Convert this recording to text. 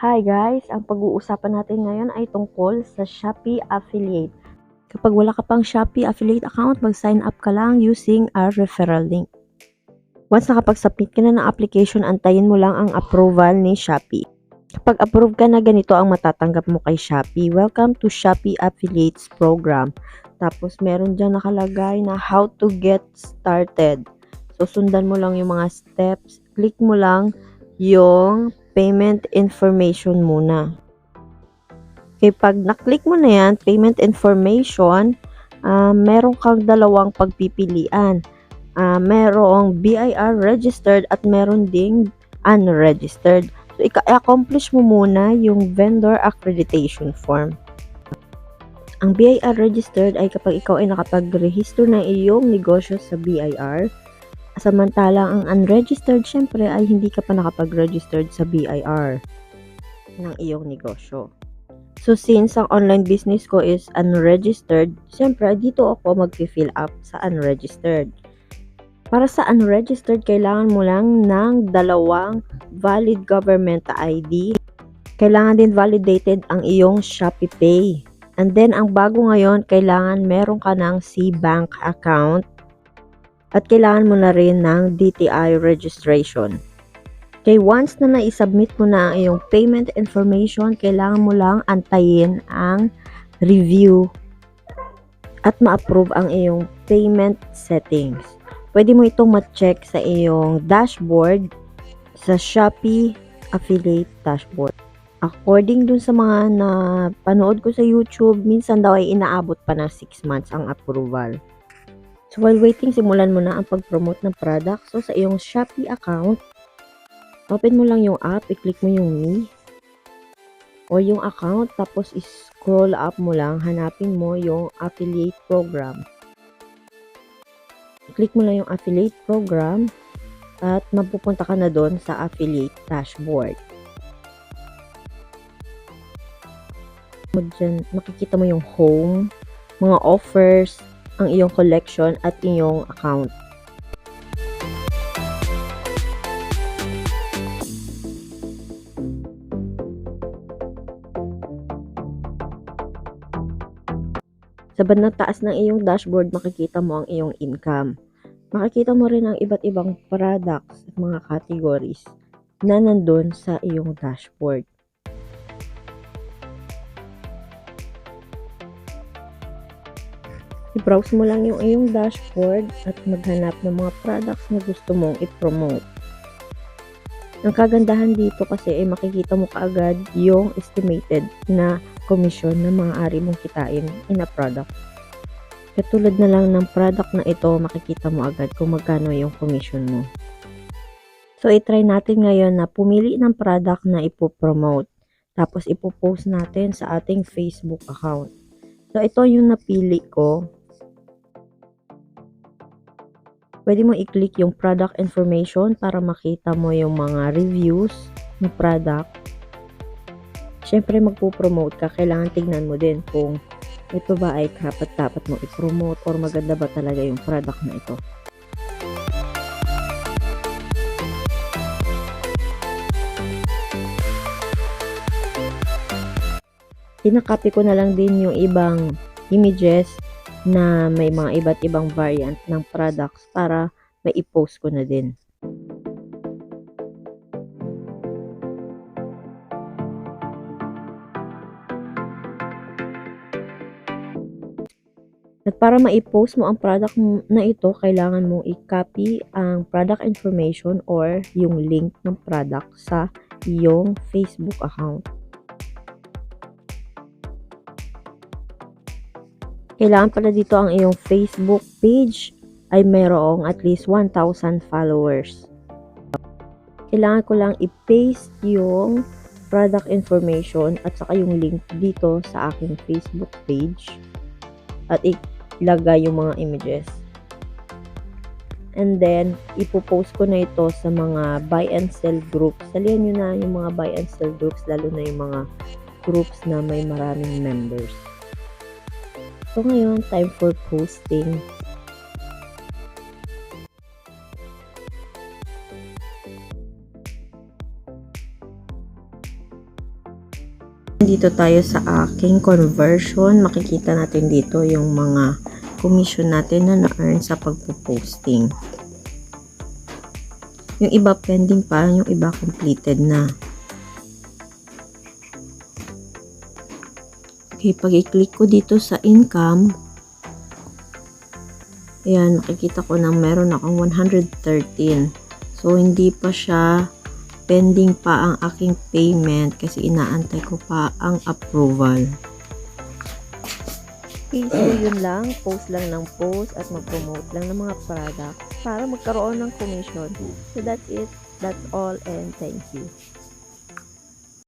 Hi guys! Ang pag-uusapan natin ngayon ay tungkol sa Shopee Affiliate. Kapag wala ka pang Shopee Affiliate account, mag-sign up ka lang using our referral link. Once nakapag-submit ka na ng application, antayin mo lang ang approval ni Shopee. Kapag approve ka na, ganito ang matatanggap mo kay Shopee. Welcome to Shopee Affiliates Program. Tapos meron dyan nakalagay na how to get started. So sundan mo lang yung mga steps. Click mo lang yung payment information muna. Okay, pag na-click mo na yan, payment information, meron kang dalawang pagpipilian. Merong BIR registered at meron ding unregistered. So, i-accomplish mo muna yung vendor accreditation form. Ang BIR registered ay kapag ikaw ay nakapag-register ng iyong negosyo sa BIR. Samantalang ang unregistered, syempre, ay hindi ka pa nakapag-registered sa BIR ng iyong negosyo. So, since ang online business ko is unregistered, syempre, dito ako mag-fill up sa unregistered. Para sa unregistered, kailangan mo lang ng dalawang valid government ID. Kailangan din validated ang iyong Shopee Pay. And then, ang bago ngayon, kailangan meron ka ng C-Bank account. At kailangan mo na rin ng DTI registration. Okay, once na na-submit mo na ang iyong payment information, kailangan mo lang antayin ang review at ma-approve ang iyong payment settings. Pwede mo itong ma-check sa iyong dashboard sa Shopee Affiliate Dashboard. According dun sa mga napanood ko sa YouTube, minsan daw ay inaabot pa ng 6 months ang approval. So, while waiting, simulan mo na ang pag-promote ng product. So, sa iyong Shopee account, open mo lang yung app, i-click mo yung me o yung account, tapos scroll up mo lang, hanapin mo yung affiliate program. Click mo lang yung affiliate program at mapupunta ka na doon sa affiliate dashboard. Diyan, makikita mo yung home, mga offers, ang iyong collection at iyong account. Sa bandang taas ng iyong dashboard, makikita mo ang iyong income. Makikita mo rin ang iba't ibang products at mga categories na nandun sa iyong dashboard. I-browse mo lang yung iyong dashboard at maghanap ng mga products na gusto mong i-promote. Ang kagandahan dito kasi ay makikita mo kaagad yung estimated na commission na maaari mong kitain in a product. Katulad na lang ng product na ito, makikita mo agad kung magkano yung commission mo. So, i-try natin ngayon na pumili ng product na ipopromote. Tapos, ipopost natin sa ating Facebook account. So, ito yung napili ko. Pwede mo i-click yung product information para makita mo yung mga reviews ng product. Siyempre, magpo-promote ka, kailangan tignan mo din kung ito ba ay dapat mo i-promote or maganda ba talaga yung product na ito. Tinakopy ko na lang din yung ibang images na may mga iba't ibang variant ng products para mai-post ko na din. At para ma-post mo ang product na ito, kailangan mong i-copy ang product information or yung link ng product sa iyong Facebook account. Kailangan pala dito ang iyong Facebook page ay mayroong at least 1,000 followers. Kailangan ko lang i-paste yung product information at saka yung link dito sa aking Facebook page at ilagay yung mga images. And then, ipopost ko na ito sa mga buy and sell groups. Salihan nyo na yung mga buy and sell groups, lalo na yung mga groups na may maraming members. So, ngayon, time for posting. Dito tayo sa aking conversion. Makikita natin dito yung mga commission natin na na-earn sa pagpo-posting. Yung iba pending pa, yung iba completed na. Okay, pag i-click ko dito sa income, ayan, makikita ko na meron akong 113. So, hindi pa siya pending pa ang aking payment kasi inaantay ko pa ang approval. Okay, so yun lang. Post lang ng post at mag-promote lang ng mga products para magkaroon ng commission. So that's it. That's all and thank you.